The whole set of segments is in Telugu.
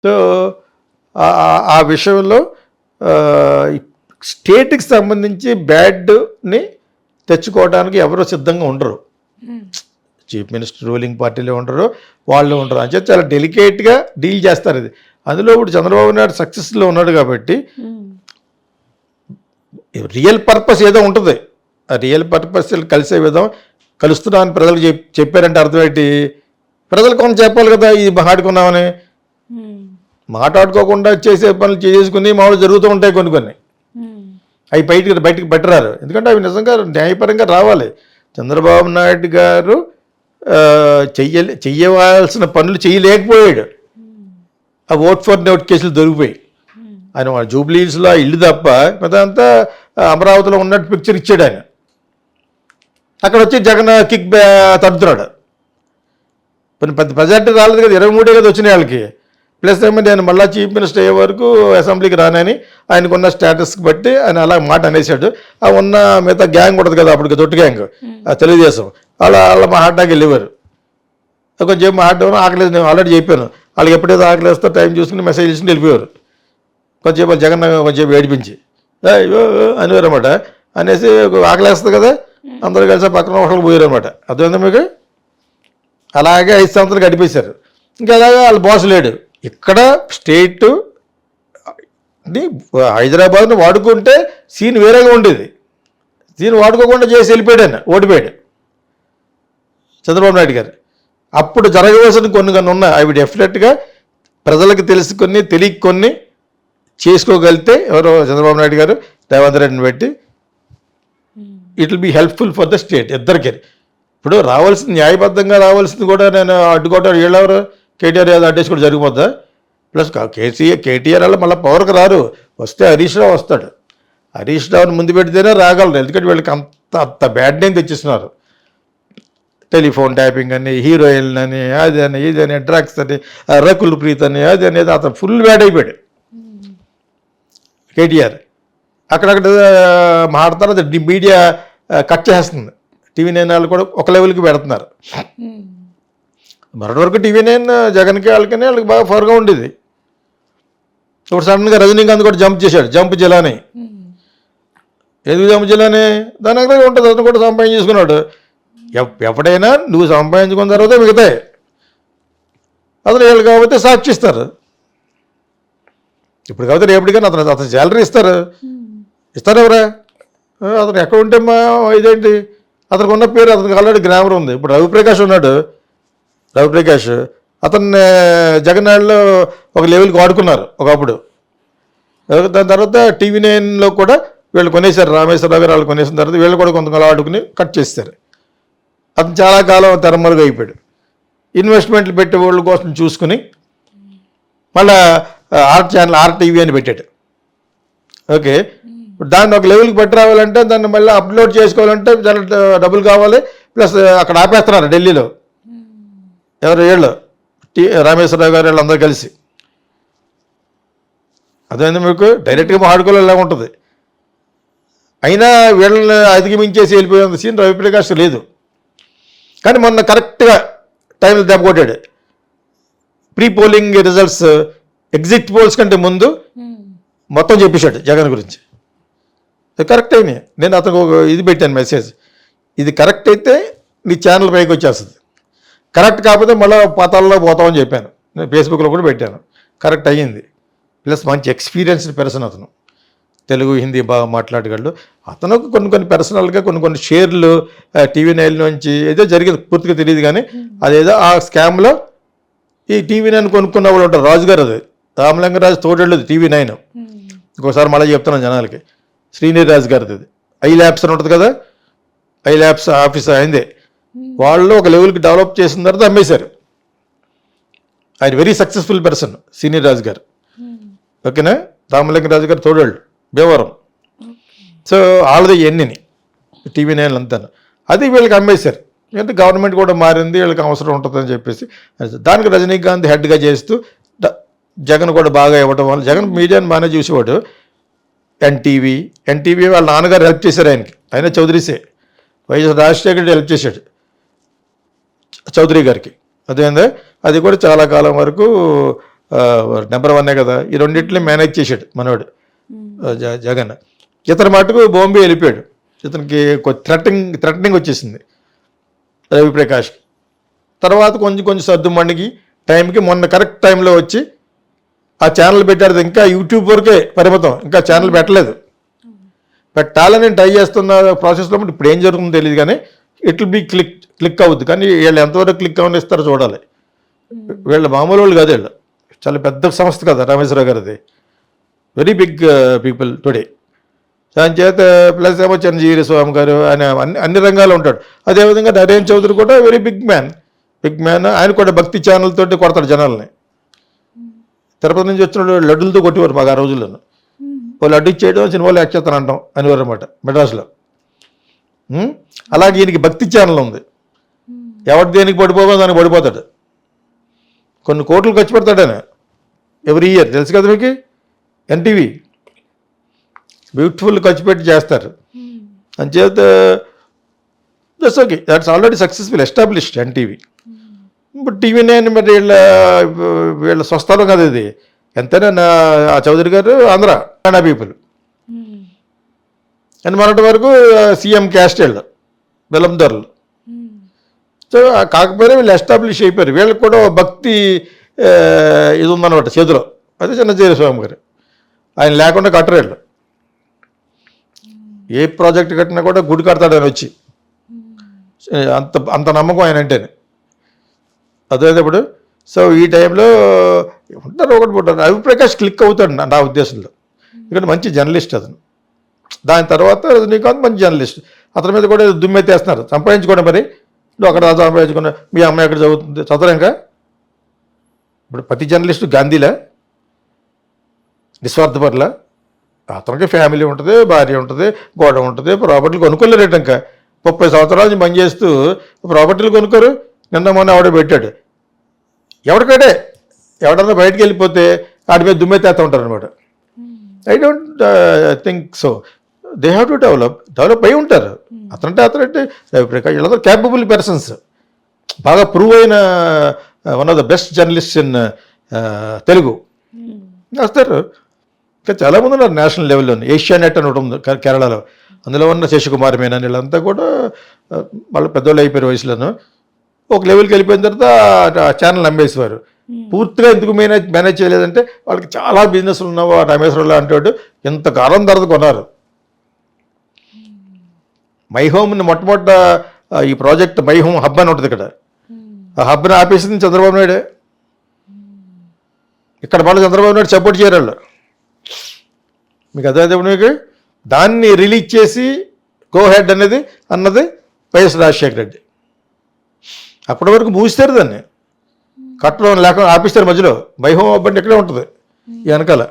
సో ఆ విషయంలో స్టేట్కి సంబంధించి బ్యాడ్ని తెచ్చుకోవడానికి ఎవరో సిద్ధంగా ఉండరు. చీఫ్ మినిస్టర్ రూలింగ్ పార్టీలో ఉండరు, వాళ్ళు ఉండరు. అని చెప్పి చాలా డెలికేట్గా డీల్ చేస్తారు ఇది. అందులో ఇప్పుడు చంద్రబాబు నాయుడు సక్సెస్లో ఉన్నాడు కాబట్టి రియల్ పర్పస్ ఏదో ఉంటుంది. ఆ రియల్ పర్పస్ కలిసే విధం కలుస్తున్నా అని ప్రజలకు చెప్పారంటే అర్థం ఏంటి? ప్రజలు కొంత చెప్పాలి కదా, ఇది మాట్లాడుకున్నామని. మాట్లాడుకోకుండా చేసే పనులు చేసుకుని మామూలు జరుగుతూ ఉంటాయి కొన్ని. అవి బయటికి పెట్టరారు. ఎందుకంటే అవి నిజంగా న్యాయపరంగా రావాలి. చంద్రబాబు నాయుడు గారు చెయ్యవలసిన పనులు చేయలేకపోయాడు. ఆ ఓట్ ఫర్ నోట్ కేసులు దొరికిపోయి ఆయన వాళ్ళ జూబ్లీహిల్స్లో ఇల్లు తప్ప మిగతాంతా అమరావతిలో ఉన్నట్టు పిక్చర్ ఇచ్చాడు ఆయన. అక్కడ వచ్చి జగన్ కిక్ తడుతున్నాడు. పెద్ద ప్రజార్టీ రాలేదు కదా, 23 కదా వచ్చినాయి వాళ్ళకి. ప్లస్ ఏమో నేను మళ్ళీ చీఫ్ మినిస్టర్ అయ్యే వరకు అసెంబ్లీకి రానని ఆయనకున్న స్టేటస్కి బట్టి ఆయన అలా మాట అనేసాడు. ఆ ఉన్న మిగతా గ్యాంగ్ ఉంటుంది కదా అప్పటికి, తొట్టు గ్యాంగ్, తెలుగుదేశం, వాళ్ళ మా హాట్టాకి వెళ్ళేవారు. కొంచెం మా హాట్ ఆకలేదు, నేను ఆల్రెడీ చెప్పాను. వాళ్ళకి ఎప్పుడైతే ఆకలిస్తో టైం చూసుకుని మెసేజ్ చేసుకుని వెళ్ళిపోయారు. కొంచెం జగన్ కొంచెం ఏడిపించి అనేవారు అనమాట. అనేసి ఆకలేస్తుంది కదా, అందరూ కలిసి పక్కన హోటల్కి పోయారు అనమాట. అర్థమైందా మీకు? అలాగే 5 సంవత్సరాలు గడిపేశారు. ఇంకా అలాగే వాళ్ళ బాస్ లేడు. ఇక్కడ స్టేటు హైదరాబాద్ను వాడుకుంటే సీన్ వేరేగా ఉండేది. సీన్ వాడుకోకుండా చేసి వెళ్ళిపోయాడు ఆయన, ఓడిపోయాడు చంద్రబాబు నాయుడు గారు. అప్పుడు జరగవలసిన కొన్ని ఉన్నాయి. అవి డెఫినెట్గా ప్రజలకు తెలుసుకొని తెలియకొని చేసుకోగలిగితే ఎవరో చంద్రబాబు నాయుడు గారు రేవంత్ రెడ్డిని పెట్టి it will be helpful for the state ఇద్దరికి. ఇప్పుడు రావాల్సింది న్యాయబద్ధంగా రావాల్సింది కూడా నేను అడ్డుకోవటం వీళ్ళెవరు కేటీఆర్ ఏదో అడ్డేసి కూడా జరిగిపోద్దా? ప్లస్ కేటీఆర్ వల్ల మళ్ళీ పవర్కి రారు, వస్తే హరీష్ రావు వస్తాడు. హరీష్ రావుని ముందు పెడితేనే రాగలరు. ఎందుకంటే వీళ్ళకి అంత బ్యాడ్ నేమ్ తెచ్చిస్తున్నారు. టెలిఫోన్ ట్యాపింగ్ అని, హీరోయిన్ అని, అది అని, ఇది అని, డ్రగ్స్ అని, రకుల్ ప్రీత్ అని, అది అనేది అతను ఫుల్ బ్యాడ్ అయిపోయాడు కేటీఆర్. అక్కడక్కడ మాట్లాడతారు, అది మీడియా కట్ చేస్తుంది. TV9 వాళ్ళు కూడా ఒక లెవెల్కి పెడుతున్నారు. మరొక వరకు TV9 జగన్కి వాళ్ళకి బాగా ఫర్గా ఉండేది. ఇప్పుడు సడన్గా రజనీకాంత్ కూడా జంప్ చేశాడు, జంప్ జిలాని. ఎందుకు జంప్ జిలాని? దాని దగ్గర ఉంటుంది, అతను కూడా సంపాదించుకున్నాడు. ఎప్పుడైనా నువ్వు సంపాదించుకున్న తర్వాత మిగతాయి అతను వీళ్ళు కాబట్టి సాక్షిస్తారు. ఇప్పుడు కాబట్టి రేపటికైనా అతను శాలరీ ఇస్తారు ఎవరా? అతను ఎక్కడ ఉంటే మా ఇదేంటి, అతనికి ఉన్న పేరు అతనికి ఆల్రెడీ గ్రామర్ ఉంది. ఇప్పుడు రవిప్రకాష్ ఉన్నాడు, రవిప్రకాష్ అతన్ని జగన్నాడులో ఒక లెవెల్కి వాడుకున్నారు ఒకప్పుడు. దాని తర్వాత TV9లో కూడా వీళ్ళు కొనేశారు, రామేశ్వరరావు గారు వాళ్ళు కొనేసిన తర్వాత వీళ్ళు కూడా కొంతకాలం ఆడుకుని కట్ చేస్తారు. అతను చాలా కాలం తెరమరుగు అయిపోయాడు. ఇన్వెస్ట్మెంట్లు పెట్టే వాళ్ళ కోసం చూసుకుని మళ్ళీ RTV అని పెట్టాడు. ఓకే, దాన్ని ఒక లెవెల్కి పెట్టి రావాలంటే దాన్ని మళ్ళీ అప్లోడ్ చేసుకోవాలంటే చాలా డబ్బులు కావాలి. ప్లస్ అక్కడ ఆపేస్తున్నారు ఢిల్లీలో ఎవరు వీళ్ళు రామేశ్వరరావు గారు వీళ్ళందరూ కలిసి. అదేంది మీకు డైరెక్ట్గా మాట్లాడుకోలేలా ఉంటుంది. అయినా వీళ్ళని అధిగమించేసి వెళ్ళిపోయేంత సీన్ రవిప్రకాష్ లేదు. కానీ మొన్న కరెక్ట్గా టైంలో దెబ్బ కొట్టాడు. Pre polling results exit polls కంటే ముందు మొత్తం చెప్పేశాడు జగన్ గురించి. కరెక్ట్ అయినాయి. నేను అతను ఇది పెట్టాను మెసేజ్, ఇది కరెక్ట్ అయితే నీ ఛానల్ పైకి వచ్చేస్తుంది, కరెక్ట్ కాకపోతే మళ్ళీ పాతాల్లో పోతామని చెప్పాను. నేను ఫేస్బుక్లో కూడా పెట్టాను. కరెక్ట్ అయ్యింది. ప్లస్ మంచి ఎక్స్పీరియన్స్డ్ పర్సన్ అతను, తెలుగు హిందీ బాగా మాట్లాడగలడు. అతను కొన్ని పర్సనల్గా కొన్ని షేర్లు TV9 నుంచి ఏదో జరిగింది, పూర్తిగా తెలియదు. కానీ అదేదో ఆ స్కామ్లో ఈ TV9 కొనుక్కున్న వాళ్ళు ఉంటారు. రాజుగారు, అది రామలింగరాజు తోడేళ్ళది TV9. ఇంకోసారి మళ్ళీ చెప్తున్నాను జనాలకి, శ్రీనిధి రాజు గారిది అది. ఐల్యాబ్స్ అని ఉంటుంది కదా, ఐల్యాబ్స్ ఆఫీస్ అయిందే. వాళ్ళు ఒక లెవెల్కి డెవలప్ చేసిన తర్వాత అమ్మేశారు. ఆయన వెరీ సక్సెస్ఫుల్ పర్సన్ శ్రీనిధి రాజు గారు. ఓకేనా, రామలింగరాజు గారు తోడేళ్ళు భీమవరం. సో వాళ్ళది ఎన్నిని TV9 అంతా అది వీళ్ళకి అమ్మేశారు. ఎందుకంటే గవర్నమెంట్ కూడా మారింది, వీళ్ళకి అవసరం ఉంటుందని చెప్పేసి దానికి రజనీకాంత్ హెడ్గా చేస్తూ జగన్ కూడా బాగా ఇవ్వడం వల్ల జగన్ మీడియాని బాగానే చూసేవాడు. ఎన్టీవీ వాళ్ళ నాన్నగారు హెల్ప్ చేశారు ఆయనకి, ఆయన చౌదరీసే. వైఎస్ రాజశేఖర రెడ్డి హెల్ప్ చేశాడు చౌదరి గారికి. అదేందా, అది కూడా చాలా కాలం వరకు నెంబర్ 1 కదా, ఈ రెండింటిని మేనేజ్ చేశాడు మనవాడు జగన్. ఇతని మటుకు బాంబే వెళ్ళిపోయాడు. ఇతనికి థ్రెటనింగ్ వచ్చేసింది రవిప్రకాష్కి. తర్వాత కొంచెం సర్దు మండికి టైంకి మొన్న కరెక్ట్ టైంలో వచ్చి ఆ ఛానల్ పెట్టాడు. ఇంకా యూట్యూబ్ వరకే పరిమితం, ఇంకా ఛానల్ పెట్టలేదు. పెట్టాలని ట్రై చేస్తున్న ప్రాసెస్లో ఇప్పుడు ఏం జరుగుతుందో తెలియదు, కానీ ఇట్ విల్ బీ క్లిక్ అవుద్ది. కానీ వీళ్ళు ఎంతవరకు క్లిక్ అవ్వని ఇస్తారో చూడాలి. వీళ్ళ మామూలు వాళ్ళు కాదు, వీళ్ళు చాలా పెద్ద సంస్థ కదా రామేశ్వరరావు గారిది, వెరీ బిగ్ పీపుల్ టుడే. దాని చేత ప్లస్ ఏమో చిరంజీవి స్వామి గారు ఆయన అన్ని రంగాల్లో ఉంటాడు. అదేవిధంగా నరేన్ చౌదరి కూడా వెరీ బిగ్ మ్యాన్. ఆయన కూడా భక్తి ఛానల్ తోటి కొడతాడు జనాల్ని. తిరుపతి నుంచి వచ్చిన లడ్డులతో కొట్టేవారు మాకు ఆ రోజుల్లోనూ. వాళ్ళు లడ్డు ఇచ్చేయడం సినిమాలో యాక్ట్ చేస్తాను అంటాం అనేవారు అనమాట మెడ్రాస్లో. అలాగే ఈయనకి భక్తి ఛానల్ ఉంది. ఎవరి దేనికి పడిపోవో దానికి పడిపోతాడు. కొన్ని కోట్లు ఖర్చు పెడతాడు ఆయన ఎవ్రీ ఇయర్, తెలుసు కదా మీకు. ఎన్టీవీ బ్యూటిఫుల్ ఖర్చు పెట్టి చేస్తారు. అంచేత that's okay, that's already successful established NTV. ఇప్పుడు టీవీ నైన్ మరి వీళ్ళ స్వస్థలం కదా ఇది. ఎంతైనా ఆ చౌదరి గారు ఆంధ్ర పీపుల్. అండ్ మొన్నటి వరకు సీఎం క్యాస్ట్ వీళ్ళు బెల్లందొరలు. సో కాకపోయినా వీళ్ళు ఎస్టాబ్లిష్ అయిపోయారు. వీళ్ళకి కూడా భక్తి ఇది ఉందన్నమాట చేతిలో. అదే చిన్నజీర స్వామి గారు. ఆయన లేకుండా కట్టరు వీళ్ళు. ఏ ప్రాజెక్ట్ కట్టినా కూడా గుడి కడతాడు ఆయన వచ్చి. అంత నమ్మకం ఆయన అంటేనే. అదేప్పుడు సో ఈ టైంలో ఉంటారు ఒకటి పుట్టారు. రవిప్రకాష్ క్లిక్ అవుతాడు నా ఉద్దేశంలో. ఎందుకంటే మంచి జర్నలిస్ట్ అతను. దాని తర్వాత రజనీకాంత్ మంచి జర్నలిస్ట్. అతని మీద కూడా దుమ్మెత్తేస్తున్నారు. సంపాదించుకోండి మరి, నువ్వు అక్కడ సంపాదించుకున్నా, మీ అమ్మాయి ఎక్కడ చదువుతుంది, చదవలేక. ఇప్పుడు ప్రతి జర్నలిస్టు గాంధీలా నిస్వార్థపరుల. అతనికి ఫ్యామిలీ ఉంటుంది, భార్య ఉంటుంది, గోడ ఉంటుంది, ప్రాపర్టీలు కొనుక్కోలేరేట. ఇంకా 30 సంవత్సరాల నుంచి పని చేస్తూ ప్రాపర్టీలు కొనుక్కోరు. నిన్న మొన్న ఎవడో పెట్టాడు. ఎవరికంటే ఎవడన్నా బయటకు వెళ్ళిపోతే వాడి మీద దుమ్మెత్తేస్తూ ఉంటారు అనమాట. I don't think so. They have to develop అయి ఉంటారు. అతనంటే రవిప్రకాష్ వీళ్ళందరూ క్యాపబుల్ పర్సన్స్. బాగా ప్రూవ్ అయిన one of the best journalist in Telugu వస్తారు. ఇంకా చాలామంది ఉన్నారు నేషనల్ లెవెల్లో. ఏషియా నెట్ అని ఒకటి ఉంది కేరళలో, అందులో ఉన్న శశికుమార్ మీనన్ వీళ్ళంతా కూడా వాళ్ళు పెద్దవాళ్ళు అయిపోయారు వయసులోనూ. ఒక లెవెల్కి వెళ్ళిపోయిన తర్వాత ఆ ఛానల్ నమ్మేసేవారు. పూర్తిగా ఎందుకు మేనేజ్ చేయలేదంటే వాళ్ళకి చాలా బిజినెస్లు ఉన్నావు. రామేశ్వరరావు అంటాడు ఎంతకాలం తర్వాత కొన్నారు మై హోమ్ని. మొట్టమొదట ఈ ప్రాజెక్ట్ మై హోమ్ హబ్ అని ఉంటుంది ఇక్కడ. ఆ హబ్ని ఆపేసింది చంద్రబాబు నాయుడే. ఇక్కడ మళ్ళీ చంద్రబాబు నాయుడు సపోర్ట్ చేయరు వాళ్ళు. మీకు అదే మీకు దాన్ని రిలీజ్ చేసి గో హెడ్ అన్నది వైఎస్ రాజశేఖర రెడ్డి. అప్పటి వరకు మూస్తారు దాన్ని, కట్టడం లేకుండా ఆపిస్తారు మధ్యలో. మై హోమ్ హబ్ అంటే ఇక్కడే ఉంటుంది ఈ వెనకాల.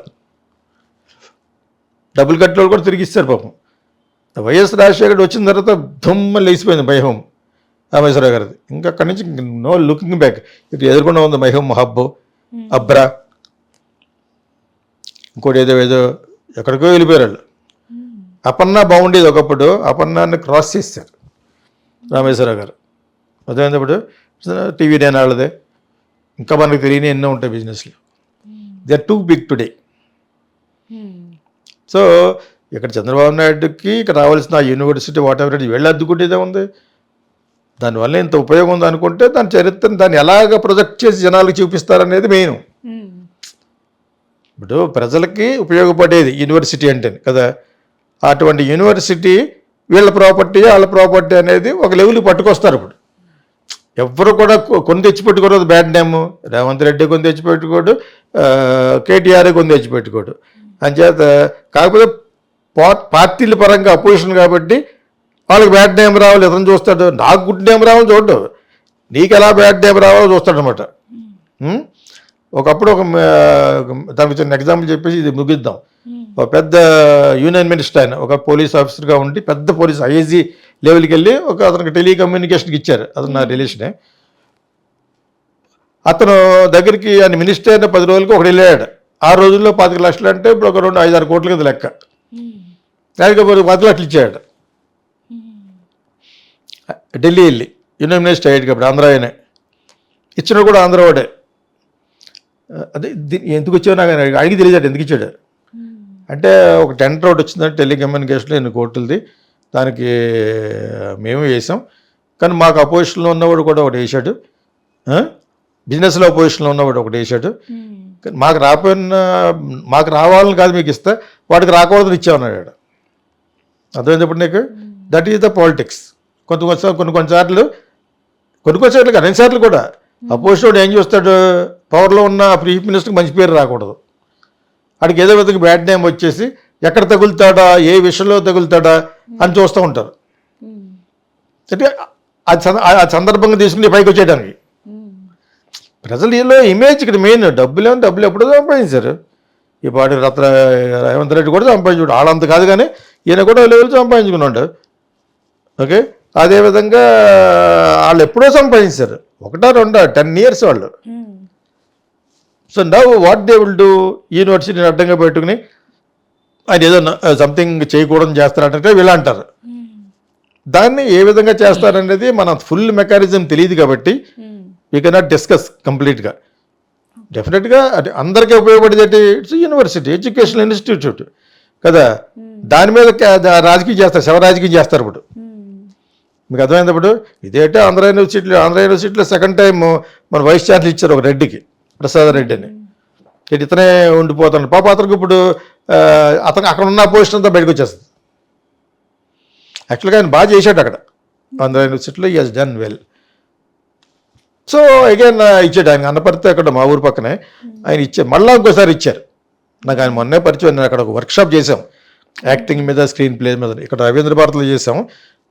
డబ్బులు కట్టిన వాళ్ళు కూడా తిరిగి ఇస్తారు పాపం. వైఎస్ రాజశేఖర్ వచ్చిన తర్వాత దుమ్మ లేచిపోయింది మై హోమ్ రామేశ్వరరావు గారిది. ఇంకా అక్కడి నుంచి నో లుకింగ్ బ్యాక్. ఇటు ఎదుర్కొండా ఉంది మై హోమ్ హబ్, అబ్రా, ఇంకోటి ఏదో ఎక్కడికో వెళ్ళిపోయారు వాళ్ళు. అపన్నా బాగుండేది ఒకప్పుడు, అపన్నాన్ని క్రాస్ చేశారు రామేశ్వరరావు గారు. అదేప్పుడు టీవీ నేను వాళ్ళదే. ఇంకా మనకు తెలియని ఎన్నో ఉంటాయి బిజినెస్లు. They are too big today. So ఇక్కడ చంద్రబాబు నాయుడుకి ఇక్కడ రావాల్సిన యూనివర్సిటీ వాట్ ఎవర్ వీళ్ళు అద్దుకుంటేదే ఉంది. దానివల్ల ఇంత ఉపయోగం ఉంది అనుకుంటే దాని చరిత్రను దాన్ని ఎలాగ ప్రొజెక్ట్ చేసి జనాలకు చూపిస్తారనేది మెయిన్. ఇప్పుడు ప్రజలకి ఉపయోగపడేది యూనివర్సిటీ అంటే కదా. అటువంటి యూనివర్సిటీ వీళ్ళ ప్రాపర్టీ వాళ్ళ ప్రాపర్టీ అనేది ఒక లెవెల్కి పట్టుకొస్తారు. ఇప్పుడు ఎవరు కూడా కొని తెచ్చిపెట్టుకోరు. బ్యాడ్ నేమ్ రేవంత్ రెడ్డి కొని తెచ్చిపెట్టుకోడు, కేటీఆర్ కొని తెచ్చిపెట్టుకోడు. అంచేత కాకపోతే పార్టీల పరంగా అపోజిషన్ కాబట్టి వాళ్ళకి బ్యాడ్ నేమ్ రావాలి, ఇతను చూస్తాడు. నాకు గుడ్ నేమ్ రావాలని చూడడు, నీకు ఎలా బ్యాడ్ నేమ్ రావాలో చూస్తాడు అనమాట. ఒకప్పుడు దానికి చిన్న ఎగ్జాంపుల్ చెప్పేసి ఇది ముగిద్దాం. ఒక పెద్ద యూనియన్ మినిస్టర్ ఆయన ఒక పోలీస్ ఆఫీసర్గా ఉండి పెద్ద పోలీస్ ఐఏజీ లెవెల్కి వెళ్ళి అతనికి టెలికమ్యూనికేషన్కి ఇచ్చారు. అతను నా రిలేషనే. అతను దగ్గరికి ఆయన మినిస్టర్ అయిన 10 రోజులకి ఒకటి వెళ్ళాడు. 6 రోజుల్లో 25 లక్షలు అంటే ఇప్పుడు ఒక 2-5-6 కోట్ల కింద లెక్క. లేకపోతే 10 లక్షలు ఇచ్చాడు ఢిల్లీ వెళ్ళి. యూనియన్ మినిస్టర్ అయ్యాడు కాబట్టి ఆంధ్ర ఆయనే ఇచ్చిన కూడా ఆంధ్ర వాడే. అదే ఎందుకు వచ్చావు నాకు అడిగి తెలియదు ఎందుకు ఇచ్చాడు అంటే ఒక టెండర్ ఒకటి వచ్చిందంటే టెలికమ్యూనికేషన్లో ఎన్ని కోట్లది దానికి మేము వేసాం కానీ మాకు అపోజిషన్లో ఉన్నవాడు కూడా ఒకటి వేసాడు, బిజినెస్లో అపోజిషన్లో ఉన్నవాడు ఒకటి వేసాడు, మాకు రావాలని కాదు మీకు ఇస్తా వాడికి రాకూడదని ఇచ్చామన్నాడు. అర్థమైనప్పుడు నీకు దట్ ఈస్ ద పాలిటిక్స్. కొన్నిసార్లు అన్నిసార్లు కూడా అపోజిషన్ ఏం చేస్తాడు, పవర్లో ఉన్న చీఫ్ మినిస్టర్కి మంచి పేరు రాకూడదు, వాడికి ఏదో విధంగా బ్యాడ్ నేమ్ వచ్చేసి ఎక్కడ తగులుతాడా ఏ విషయంలో తగులుతాడా అని చూస్తూ ఉంటారు. అంటే ఆ సందర్భంగా తీసుకుని పైకి వచ్చేయడానికి ప్రజలలో ఇమేజ్ ఇక్కడ మెయిన్. డబ్బులు ఎప్పుడో సంపాదించారు. ఈ పాటి రేవంత్ రెడ్డి కూడా సంపాదించుడు, వాళ్ళంత కాదు కానీ ఈయన కూడా లెవెల్ సంపాదించుకున్నాడు. ఓకే, అదేవిధంగా వాళ్ళు ఎప్పుడో సంపాదించారు, 1 or 2 10 years వాళ్ళు. So now what they will do, యూనివర్సిటీని అడ్డంగా పెట్టుకుని ఆయన ఏదో సంథింగ్ చేయకూడదని చేస్తారంటే వీళ్ళు అంటారు. దాన్ని ఏ విధంగా చేస్తారనేది మన ఫుల్ మెకానిజం తెలియదు కాబట్టి వీ కెనాట్ డిస్కస్ కంప్లీట్గా. డెఫినెట్గా అంటే అందరికీ ఉపయోగపడేది ఇట్స్ యూనివర్సిటీ, ఎడ్యుకేషనల్ ఇన్స్టిట్యూట్ కదా, దాని మీద రాజకీయం చేస్తారు, శవ రాజకీయం చేస్తారు. ఇప్పుడు మీకు అర్థమైనప్పుడు ఇదేంటే ఆంధ్ర యూనివర్సిటీలో సెకండ్ టైం మన వైస్ ఛాన్సలర్ ఇచ్చారు ఒక రెడ్డికి, ప్రసాద్ రెడ్డి అని. ఇతనే ఉండిపోతాడు పాప. అతనికి ఇప్పుడు అతను అక్కడ ఉన్న పొజిషన్ అంతా బయటకు వచ్చేస్తుంది. యాక్చువల్గా ఆయన బాగా చేశాడు అక్కడ ఆంధ్ర యూనివర్సిటీలో, ఈ he's done well. So again ఇచ్చాడు ఆయన అన్నపర్తి, అక్కడ మా ఊరు పక్కనే ఆయన ఇచ్చారు. మళ్ళీ ఇంకోసారి ఇచ్చారు నాకు. ఆయన మొన్నే పరిచయం, నేను అక్కడ ఒక వర్క్షాప్ చేసాం యాక్టింగ్ మీద, స్క్రీన్ ప్లే మీద. ఇక్కడ రవీంద్ర భారతిలో చేసాము,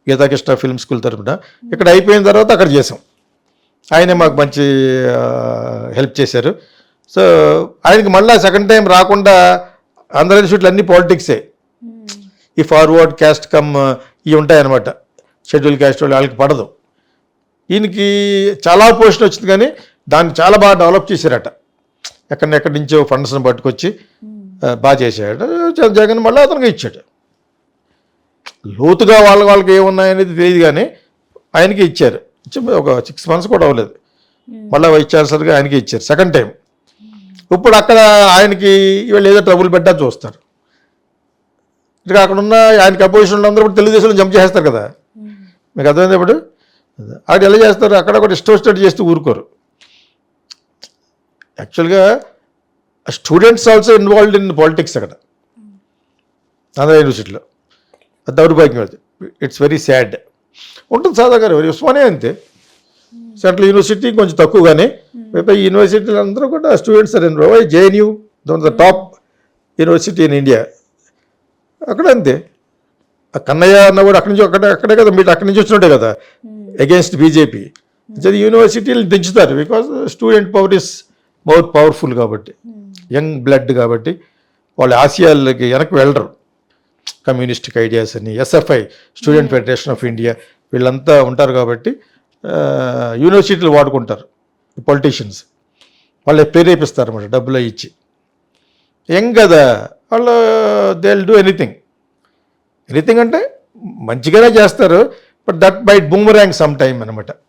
గీతాకృష్ణ ఫిల్మ్ స్కూల్ తరఫున. ఇక్కడ అయిపోయిన తర్వాత అక్కడ చేసాం. ఆయనే మాకు మంచి హెల్ప్ చేశారు. సో ఆయనకి మళ్ళీ సెకండ్ టైం రాకుండా ఆంధ్ర యూనివర్సిటీలు అన్ని పాలిటిక్సే, ఈ ఫార్వర్డ్ క్యాస్ట్ కమ్ ఇవి ఉంటాయన్నమాట, షెడ్యూల్ క్యాస్ట్ వాళ్ళకి పడదు. ఈయనకి చాలా పొజిషన్ వచ్చింది కానీ దాన్ని చాలా బాగా డెవలప్ చేశారట, ఎక్కడి నుంచో ఫండ్స్ని పట్టుకొచ్చి బాగా చేశాడు. జగన్ మళ్ళీ అతనికి ఇచ్చాడు. లోతుగా వాళ్ళకి ఏమున్నాయనేది తెలియదు కానీ ఆయనకి ఇచ్చారు. ఒక 6 months కూడా అవ్వలేదు, మళ్ళీ వైస్ ఛాన్సలర్గా ఆయనకి ఇచ్చారు సెకండ్ టైం. ఇప్పుడు అక్కడ ఆయనకి వీళ్ళు ఏదో ట్రబుల్ పెట్టా చూస్తారు. ఇక అక్కడ ఉన్న ఆయనకి అపోజిషన్లో అందరూ ఇప్పుడు తెలుగుదేశంలో జంప్ చేస్తారు కదా, మీకు అర్థమైంది. ఇప్పుడు అక్కడ ఎలా చేస్తారు, అక్కడ కూడా ఇష్టం చేస్తూ ఊరుకోరు. యాక్చువల్గా students also involved in politics అక్కడ ఆంధ్ర యూనివర్సిటీలో. అది దౌర్భాగ్యం, అది ఇట్స్ వెరీ సాడ్. ఉంటుంది సాదా గారు, ఉస్మానియా అంతే, సెంట్రల్ యూనివర్సిటీ కొంచెం తక్కువ, కానీ మిగతా యూనివర్సిటీలు అందరూ కూడా students are involve. JNU the top university in India, అక్కడ అంతే. కన్నయ్య అన్న కూడా అక్కడి నుంచి అక్కడే కదా, మీరు అక్కడి నుంచి వచ్చినట్టే కదా అగేన్స్ట్ బీజేపీ. యూనివర్సిటీలు దించుతారు because student power is more powerful కాబట్టి, యంగ్ బ్లడ్ కాబట్టి వాళ్ళ ఆశయాలకి వెనక్కి వెళ్ళరు. కమ్యూనిస్టిక్ ఐడియాస్ అని, SFI student federation of India వీళ్ళంతా ఉంటారు కాబట్టి యూనివర్సిటీలు వాడుకుంటారు పొలిటీషియన్స్. వాళ్ళు ప్రేరేపిస్తారు అన్నమాట డబ్బులు ఇచ్చి. యంగ్ కదా వాళ్ళు, దే విల్ డూ ఎనీథింగ్ అంటే మంచిగానే చేస్తారు, but that bite boomerang some time అనమాట.